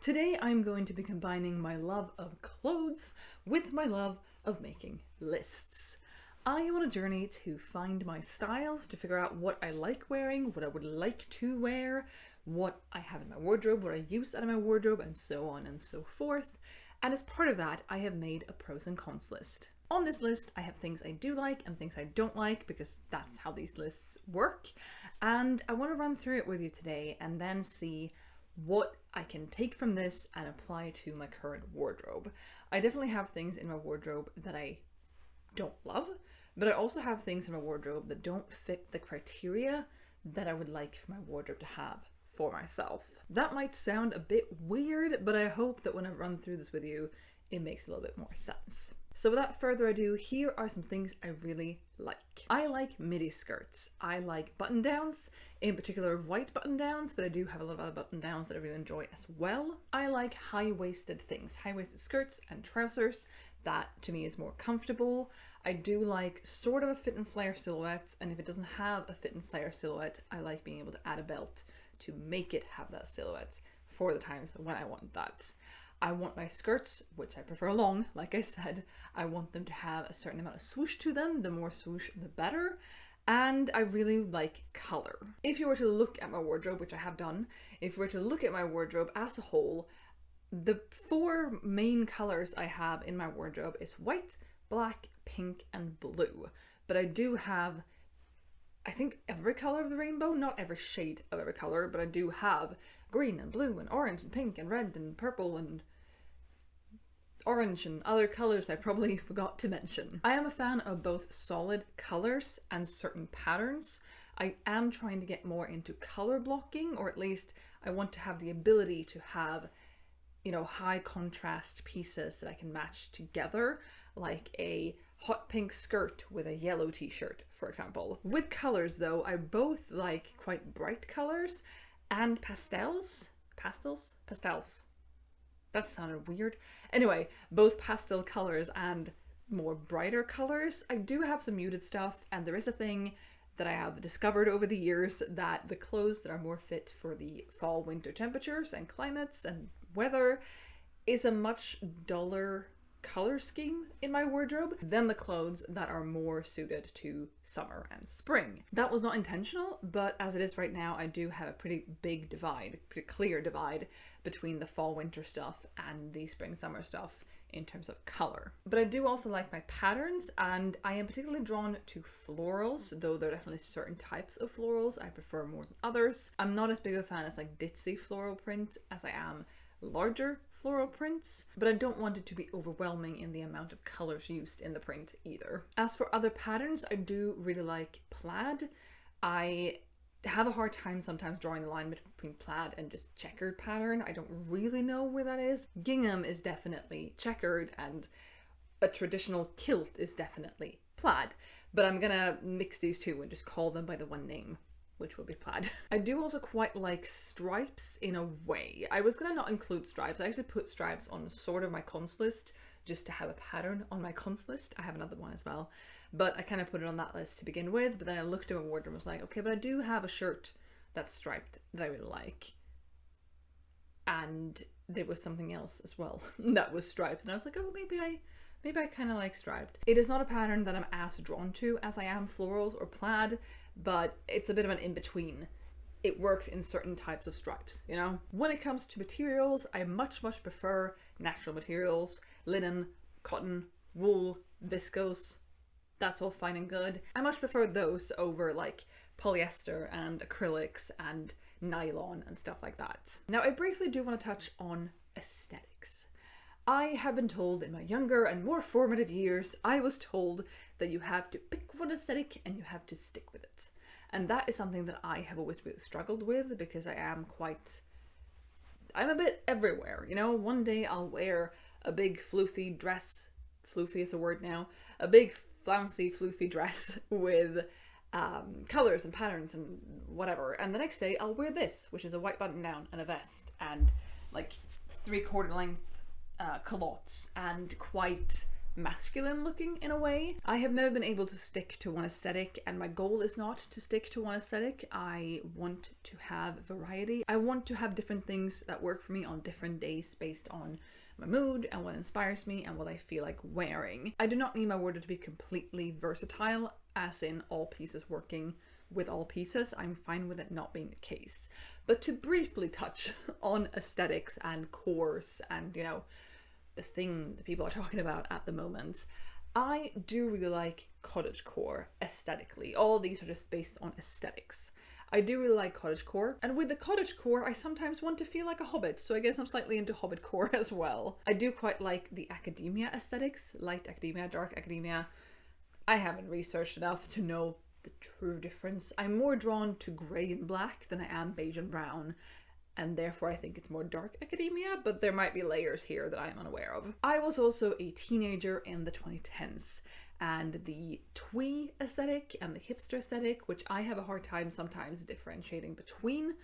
Today I'm going to be combining my love of clothes with my love of making lists. I am on a journey to find my style, to figure out what I like wearing, what I would like to wear, what I have in my wardrobe, what I use out of my wardrobe, and so on and so forth. And as part of that, I have made a pros and cons list. On this list, I have things I do like and things I don't like because that's how these lists work. And I want to run through it with you today and then see what I can take from this and apply to my current wardrobe. I definitely have things in my wardrobe that I don't love, but I also have things in my wardrobe that don't fit the criteria that I would like for my wardrobe to have for myself. That might sound a bit weird, but I hope that when I run through this with you, it makes a little bit more sense. So without further ado, here are some things I really like. I like midi skirts. I like button downs, in particular white button downs, but I do have a lot of other button downs that I really enjoy as well. I like high-waisted things, high-waisted skirts and trousers. That to me is more comfortable. I do like sort of a fit and flare silhouette, and if it doesn't have a fit and flare silhouette, I like being able to add a belt to make it have that silhouette for the times when I want that. I want my skirts, which I prefer long, like I said, I want them to have a certain amount of swoosh to them. The more swoosh, the better. And I really like color. If you were to look at my wardrobe, which I have done, if you were to look at my wardrobe as a whole, the four main colors I have in my wardrobe is white, black, pink, and blue. But I do have, I think, every color of the rainbow, not every shade of every color, but I do have green and blue and orange and pink and red and purple and orange and other colors I probably forgot to mention. I am a fan of both solid colors and certain patterns. I am trying to get more into color blocking, or at least I want to have the ability to have, you know, high contrast pieces that I can match together, like a hot pink skirt with a yellow t-shirt, for example. With colors though, I both like quite bright colors and pastels. That sounded weird. Anyway, both pastel colors and more brighter colors. I do have some muted stuff, and there is a thing that I have discovered over the years, that the clothes that are more fit for the fall winter temperatures and climates and weather is a much duller color scheme in my wardrobe than the clothes that are more suited to summer and spring. That was not intentional, but as it is right now, I do have a pretty big divide, pretty clear divide between the fall winter stuff and the spring summer stuff in terms of color. But I do also like my patterns, and I am particularly drawn to florals, though there are definitely certain types of florals I prefer more than others. I'm not as big a fan as like ditzy floral print as I am larger floral prints, but I don't want it to be overwhelming in the amount of colors used in the print either. As for other patterns, I do really like plaid. I have a hard time sometimes drawing the line between plaid and just checkered pattern. I don't really know where that is. Gingham is definitely checkered, and a traditional kilt is definitely plaid, but I'm gonna mix these two and just call them by the one name, which will be plaid. I do also quite like stripes in a way. I was gonna not include stripes. I actually put stripes on sort of my cons list just to have a pattern on my cons list. I have another one as well, but I kind of put it on that list to begin with, but then I looked at my wardrobe and was like, okay, but I do have a shirt that's striped that I really like. And there was something else as well that was striped, and I was like, oh, maybe I kind of like striped. It is not a pattern that I'm as drawn to as I am florals or plaid, but it's a bit of an in-between. It works in certain types of stripes, you know? When it comes to materials, I much prefer natural materials, linen, cotton, wool, viscose. That's all fine and good. I much prefer those over like polyester and acrylics and nylon and stuff like that. Now, I briefly do want to touch on aesthetics. I have been told in my younger and more formative years, I was told that you have to pick one aesthetic and you have to stick with it. And that is something that I have always really struggled with, because I'm a bit everywhere, you know? One day I'll wear a big floofy dress, floofy is a word now, a big flouncy floofy dress with colors and patterns and whatever. And the next day I'll wear this, which is a white button down and a vest and like 3/4 length culottes and quite masculine looking in a way. I have never been able to stick to one aesthetic, and my goal is not to stick to one aesthetic. I want to have variety. I want to have different things that work for me on different days based on my mood and what inspires me and what I feel like wearing. I do not need my wardrobe to be completely versatile, as in all pieces working with all pieces. I'm fine with it not being the case. But to briefly touch on aesthetics and cores and, you know, the thing that people are talking about at the moment, I do really like cottagecore aesthetically. All these are just based on aesthetics. I do really like cottagecore, and with the cottagecore I sometimes want to feel like a hobbit, so I guess I'm slightly into hobbitcore as well. I do quite like the academia aesthetics, light academia, dark academia. I haven't researched enough to know the true difference. I'm more drawn to grey and black than I am beige and brown, and therefore I think it's more dark academia, but there might be layers here that I'm unaware of. I was also a teenager in the 2010s, and the twee aesthetic and the hipster aesthetic, which I have a hard time sometimes differentiating between,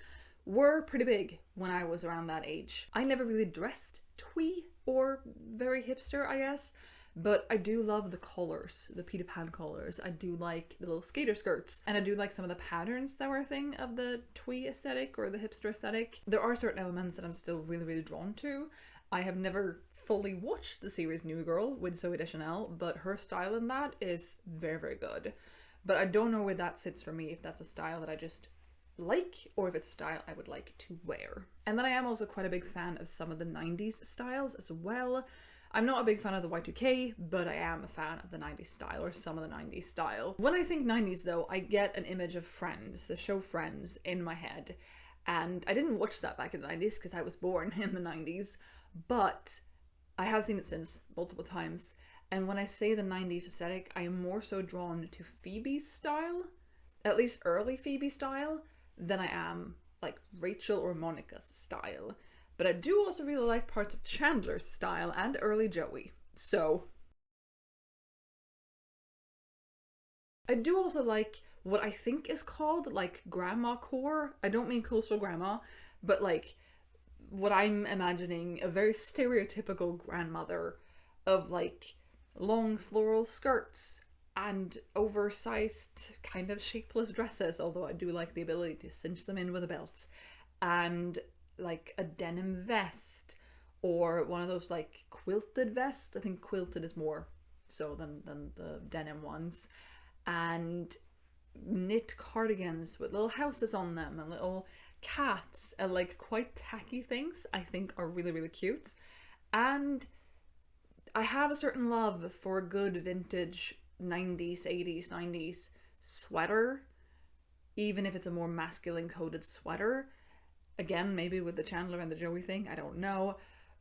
were pretty big when I was around that age. I never really dressed twee or very hipster, I guess, but I do love the collars, the Peter Pan collars. I do like the little skater skirts, and I do like some of the patterns that were a thing of the twee aesthetic or the hipster aesthetic. There are certain elements that I'm still really, really drawn to. I have never fully watched the series New Girl with Zooey Deschanel, but her style in that is very, very good. But I don't know where that sits for me, if that's a style that I just like or if it's a style I would like to wear. And then I am also quite a big fan of some of the 90s styles as well. I'm not a big fan of the Y2K, but I am a fan of the 90s style, or some of the 90s style. When I think 90s though, I get an image of Friends, the show Friends, in my head. And I didn't watch that back in the 90s because I was born in the 90s, but I have seen it since multiple times. And when I say the 90s aesthetic, I am more so drawn to Phoebe's style, at least early Phoebe style, than I am like Rachel or Monica's style. But I do also really like parts of Chandler's style and early Joey. So I do also like what I think is called like grandma core. I don't mean coastal grandma, but like what I'm imagining, a very stereotypical grandmother of like long floral skirts and oversized kind of shapeless dresses, although I do like the ability to cinch them in with a belt, and like a denim vest or one of those like quilted vests. I think quilted is more so than the denim ones, and knit cardigans with little houses on them and little cats and like quite tacky things I think are really, really cute. And I have a certain love for a good vintage 90s, 80s, 90s sweater, even if it's a more masculine coded sweater. Again, maybe with the Chandler and the Joey thing, I don't know,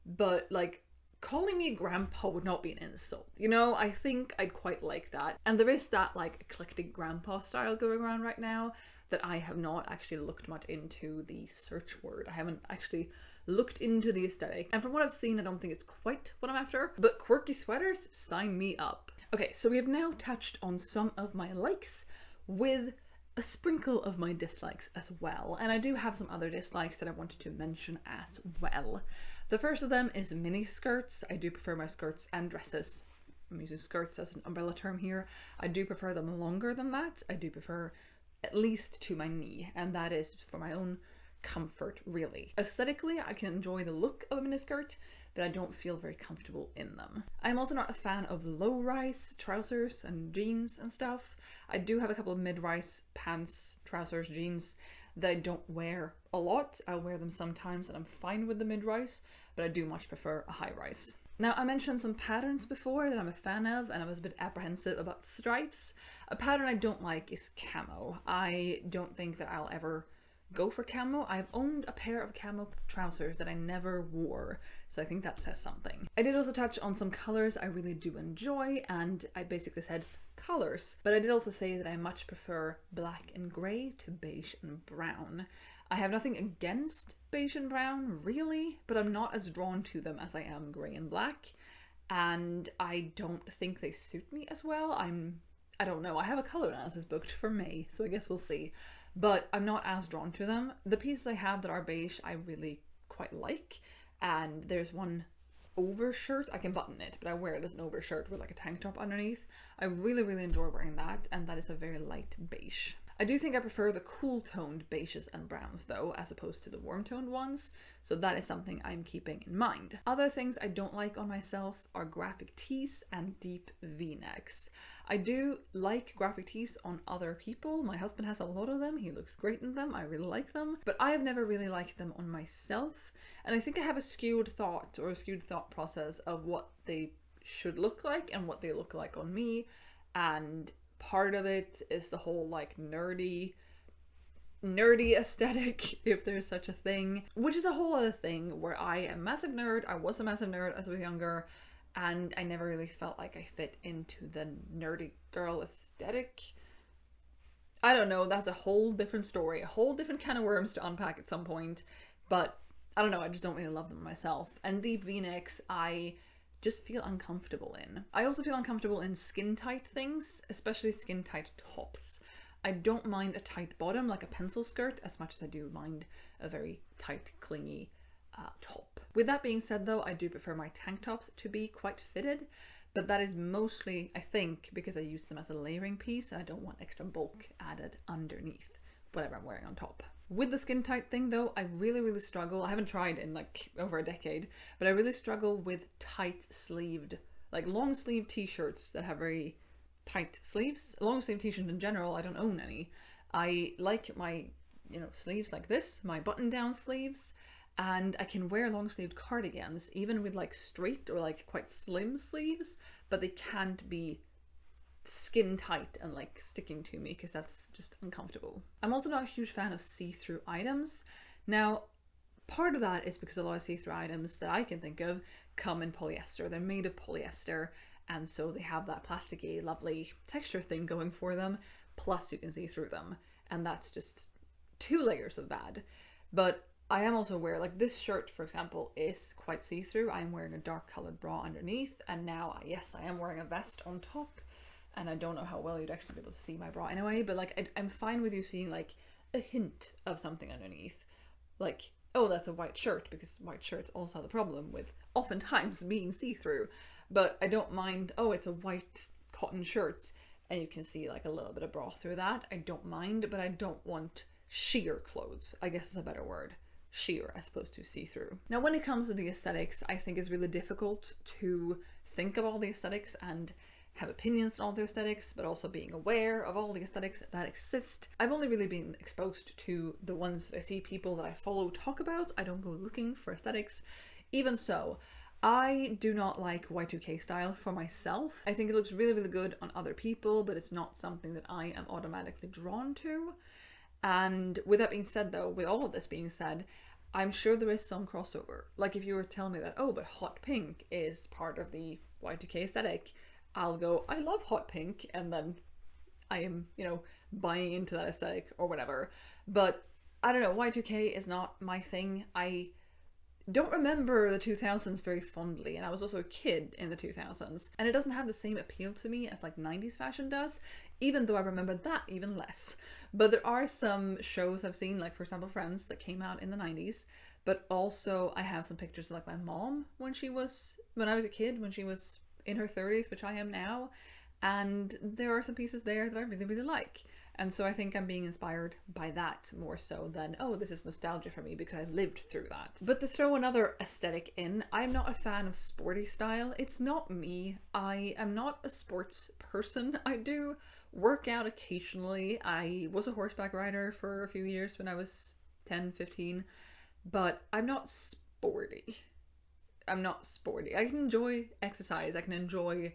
but like calling me grandpa would not be an insult, you know? I think I'd quite like that. And there is that like eclectic grandpa style going around right now that I have not actually looked much into the search word. I haven't actually looked into the aesthetic, and from what I've seen, I don't think it's quite what I'm after, but quirky sweaters, sign me up. Okay, so we have now touched on some of my likes with a sprinkle of my dislikes as well, and I do have some other dislikes that I wanted to mention as well. The first of them is mini skirts. I do prefer my skirts and dresses. I'm using skirts as an umbrella term here. I do prefer them longer than that. I do prefer at least to my knee, and that is for my own comfort, really. Aesthetically, I can enjoy the look of a miniskirt, but I don't feel very comfortable in them. I'm also not a fan of low-rise trousers and jeans and stuff. I do have a couple of mid-rise pants, trousers, jeans that I don't wear a lot. I'll wear them sometimes and I'm fine with the mid-rise, but I do much prefer a high-rise. Now, I mentioned some patterns before that I'm a fan of, and I was a bit apprehensive about stripes. A pattern I don't like is camo. I don't think that I'll ever go for camo. I've owned a pair of camo trousers that I never wore, so I think that says something. I did also touch on some colors I really do enjoy, and I basically said colors, but I did also say that I much prefer black and grey to beige and brown. I have nothing against beige and brown, really, but I'm not as drawn to them as I am grey and black, and I don't think they suit me as well. I don't know, I have a colour analysis booked for May, so I guess we'll see. But I'm not as drawn to them. The pieces I have that are beige I really quite like, and there's one overshirt. I can button it, but I wear it as an overshirt with like a tank top underneath. I really, really enjoy wearing that, and that is a very light beige. I do think I prefer the cool toned beiges and browns though, as opposed to the warm toned ones, so that is something I'm keeping in mind. Other things I don't like on myself are graphic tees and deep v-necks. I do like graphic tees on other people. My husband has a lot of them, he looks great in them, I really like them, but I have never really liked them on myself, and I think I have a skewed thought process of what they should look like and what they look like on me, and part of it is the whole like nerdy aesthetic, if there's such a thing, which is a whole other thing where I am a massive nerd. I was a massive nerd as I was younger, and I never really felt like I fit into the nerdy girl aesthetic. I don't know, that's a whole different story, a whole different can of worms to unpack at some point, but I don't know, I just don't really love them myself. And deep v-necks, I just feel uncomfortable in. I also feel uncomfortable in skin tight things, especially skin tight tops. I don't mind a tight bottom like a pencil skirt as much as I do mind a very tight, clingy top. With that being said though, I do prefer my tank tops to be quite fitted, but that is mostly, I think, because I use them as a layering piece and I don't want extra bulk added underneath whatever I'm wearing on top. With the skin tight thing though, I really, really struggle. I haven't tried in like over a decade, but I really struggle with tight sleeved, like long sleeve t-shirts that have very tight sleeves. Long sleeve t-shirts in general, I don't own any. I like my, sleeves like this, my button down sleeves, and I can wear long sleeved cardigans even with like straight or like quite slim sleeves, but they can't be skin tight and like sticking to me because that's just uncomfortable. I'm also not a huge fan of see-through items. Now, part of that is because a lot of see-through items that I can think of come in polyester. They're made of polyester, and so they have that plasticky, lovely texture thing going for them, plus you can see through them, and that's just 2 layers of bad. But I am also aware, like this shirt, for example, is quite see-through. I'm wearing a dark colored bra underneath, and now, yes, I am wearing a vest on top. And I don't know how well you'd actually be able to see my bra anyway, but like I'm fine with you seeing like a hint of something underneath. Like, oh, that's a white shirt, because white shirts also have the problem with oftentimes being see-through. But I don't mind, oh, it's a white cotton shirt and you can see like a little bit of bra through that. I don't mind, but I don't want sheer clothes, I guess is a better word. Sheer as opposed to see-through. Now, when it comes to the aesthetics, I think it's really difficult to think of all the aesthetics and have opinions on all the aesthetics, but also being aware of all the aesthetics that exist. I've only really been exposed to the ones that I see people that I follow talk about. I don't go looking for aesthetics. Even so, I do not like Y2K style for myself. I think it looks really, really good on other people, but it's not something that I am automatically drawn to. And with that being said though, with all of this being said, I'm sure there is some crossover. Like if you were telling me that, oh, but hot pink is part of the Y2K aesthetic, I'll go, I love hot pink, and then I am, buying into that aesthetic or whatever. But I don't know, Y2K is not my thing. I don't remember the 2000s very fondly, and I was also a kid in the 2000s, and it doesn't have the same appeal to me as like 90s fashion does, even though I remember that even less. But there are some shows I've seen, like for example Friends, that came out in the 90s, but also I have some pictures of like my mom when I was a kid, when she was in her 30s, which I am now, and there are some pieces there that I really, really like. And so I think I'm being inspired by that more so than, oh, this is nostalgia for me because I lived through that. But to throw another aesthetic in, I'm not a fan of sporty style. It's not me. I am not a sports person. I do work out occasionally. I was a horseback rider for a few years when I was 10, 15, but I'm not sporty. I can enjoy exercise. I can enjoy...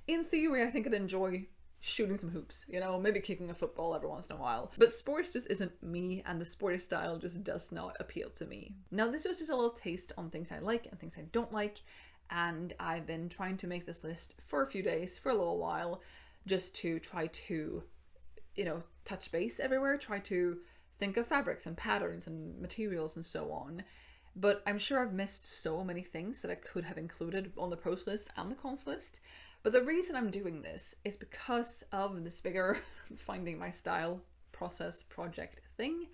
in theory, I think I'd enjoy shooting some hoops, maybe kicking a football every once in a while. But sports just isn't me, and the sporty style just does not appeal to me. Now, this was just a little taste on things I like and things I don't like, and I've been trying to make this list for a few days, for a little while, just to try to, touch base everywhere, try to think of fabrics and patterns and materials and so on. But I'm sure I've missed so many things that I could have included on the pros list and the cons list. But the reason I'm doing this is because of this bigger finding my style process project thing.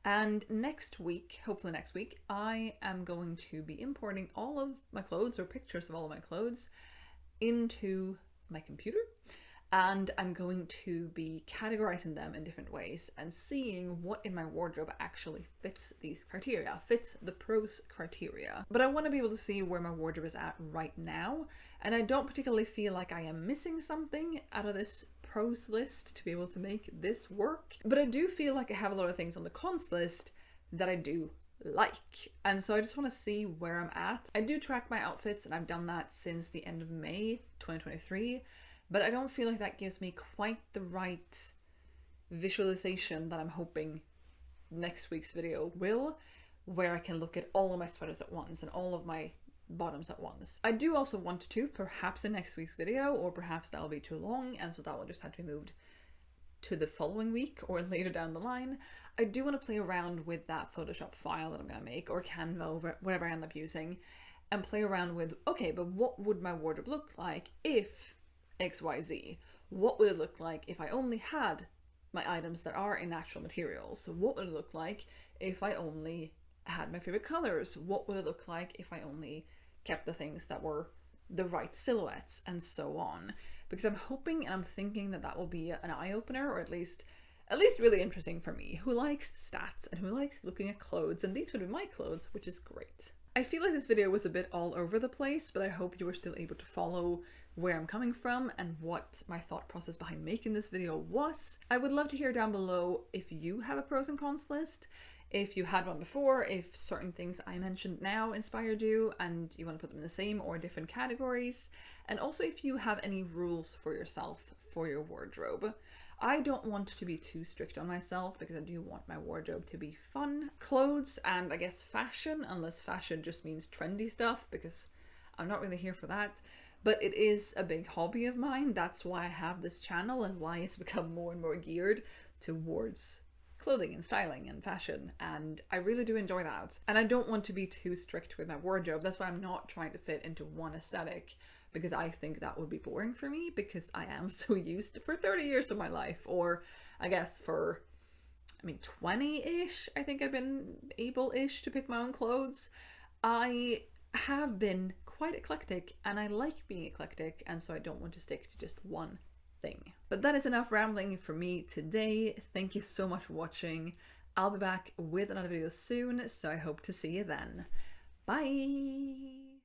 And next week, hopefully next week, I am going to be importing all of my clothes, or pictures of all of my clothes, into my computer. And I'm going to be categorizing them in different ways and seeing what in my wardrobe actually fits these criteria, fits the pros criteria. But I want to be able to see where my wardrobe is at right now, and I don't particularly feel like I am missing something out of this pros list to be able to make this work. But I do feel like I have a lot of things on the cons list that I do like, and so I just want to see where I'm at. I do track my outfits, and I've done that since the end of May 2023. But I don't feel like that gives me quite the right visualization that I'm hoping next week's video will, where I can look at all of my sweaters at once and all of my bottoms at once. I do also want to, perhaps in next week's video, or perhaps that'll be too long, and so that will just have to be moved to the following week or later down the line. I do want to play around with that Photoshop file that I'm going to make, or Canva, or whatever I end up using, and play around with, okay, but what would my wardrobe look like if XYZ? What would it look like if I only had my items that are in natural materials? What would it look like if I only had my favorite colors? What would it look like if I only kept the things that were the right silhouettes, and so on? Because I'm hoping and I'm thinking that that will be an eye-opener, or at least really interesting for me, who likes stats and who likes looking at clothes, and these would be my clothes, which is great. I feel like this video was a bit all over the place, but I hope you were still able to follow where I'm coming from and what my thought process behind making this video was. I would love to hear down below if you have a pros and cons list, if you had one before, if certain things I mentioned now inspired you and you want to put them in the same or different categories, and also if you have any rules for yourself for your wardrobe. I don't want to be too strict on myself because I do want my wardrobe to be fun. Clothes and I guess fashion, unless fashion just means trendy stuff, because I'm not really here for that. But it is a big hobby of mine. That's why I have this channel and why it's become more and more geared towards clothing and styling and fashion, and I really do enjoy that. And I don't want to be too strict with my wardrobe. That's why I'm not trying to fit into one aesthetic, because I think that would be boring for me, because I am so used to, for 30 years of my life, or I guess for 20-ish, I think I've been able-ish to pick my own clothes. I have been quite eclectic, and I like being eclectic, and so I don't want to stick to just one thing. But that is enough rambling for me today. Thank you so much for watching. I'll be back with another video soon, so I hope to see you then. Bye!